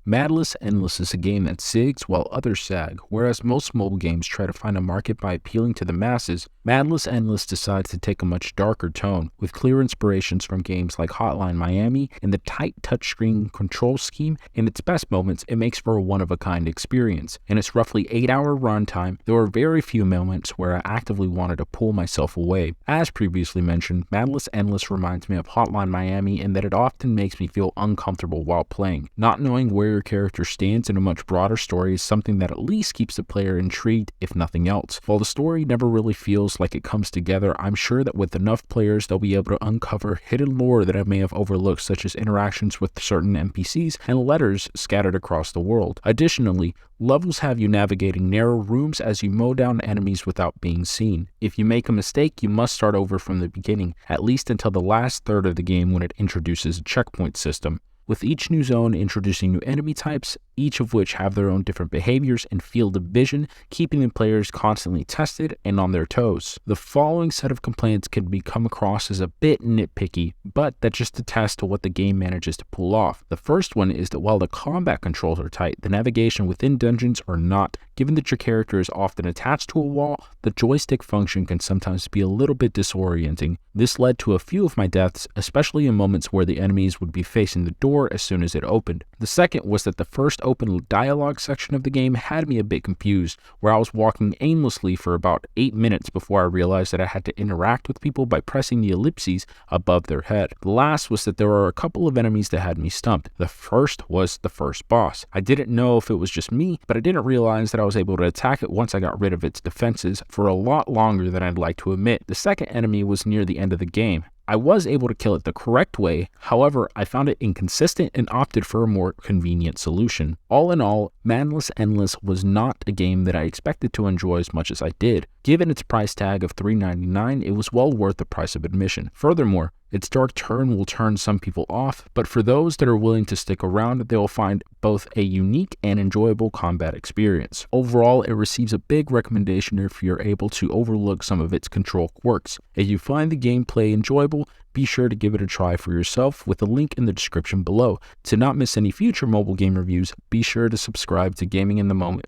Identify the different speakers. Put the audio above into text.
Speaker 1: Madless Endless is a game that zigs while others sag. Whereas most mobile games try to find a market by appealing to the masses, Madless Endless decides to take a much darker tone, with clear inspirations from games like Hotline Miami and the tight touchscreen control scheme. In its best moments, it makes for a one-of-a-kind experience. In its roughly 8-hour runtime, there were very few moments where I actively wanted to pull myself away. As previously mentioned, Madless Endless reminds me of Hotline Miami in that it often makes me feel uncomfortable while playing. Not knowing where your character stands in a much broader story is something that at least keeps the player intrigued, if nothing else. While the story never really feels like it comes together, I'm sure that with enough players they'll be able to uncover hidden lore that I may have overlooked, such as interactions with certain NPCs and letters scattered across the world. Additionally, levels have you navigating narrow rooms as you mow down enemies without being seen. If you make a mistake, you must start over from the beginning, at least until the last third of the game when it introduces a checkpoint system, with each new zone introducing new enemy types, each of which have their own different behaviors and field of vision, keeping the players constantly tested and on their toes. The following set of complaints can come across as a bit nitpicky, but that just attests to what the game manages to pull off. The first one is that while the combat controls are tight, the navigation within dungeons are not. Given that your character is often attached to a wall, the joystick function can sometimes be a little bit disorienting. This led to a few of my deaths, especially in moments where the enemies would be facing the door as soon as it opened. The second was that the first open dialogue section of the game had me a bit confused, where I was walking aimlessly for about 8 minutes before I realized that I had to interact with people by pressing the ellipses above their head. The last was that there were a couple of enemies that had me stumped. The first was the first boss. I didn't know if it was just me, but I didn't realize that I was able to attack it once I got rid of its defenses for a lot longer than I'd like to admit. The second enemy was near the end of the game. I was able to kill it the correct way, however, I found it inconsistent and opted for a more convenient solution. All in all, Madless Endless was not a game that I expected to enjoy as much as I did. Given its price tag of $3.99, it was well worth the price of admission. Furthermore, its dark turn will turn some people off, but for those that are willing to stick around, they will find both a unique and enjoyable combat experience. Overall, it receives a big recommendation if you're able to overlook some of its control quirks. If you find the gameplay enjoyable, be sure to give it a try for yourself with a link in the description below. To not miss any future mobile game reviews, be sure to subscribe to Gaming in the Moment.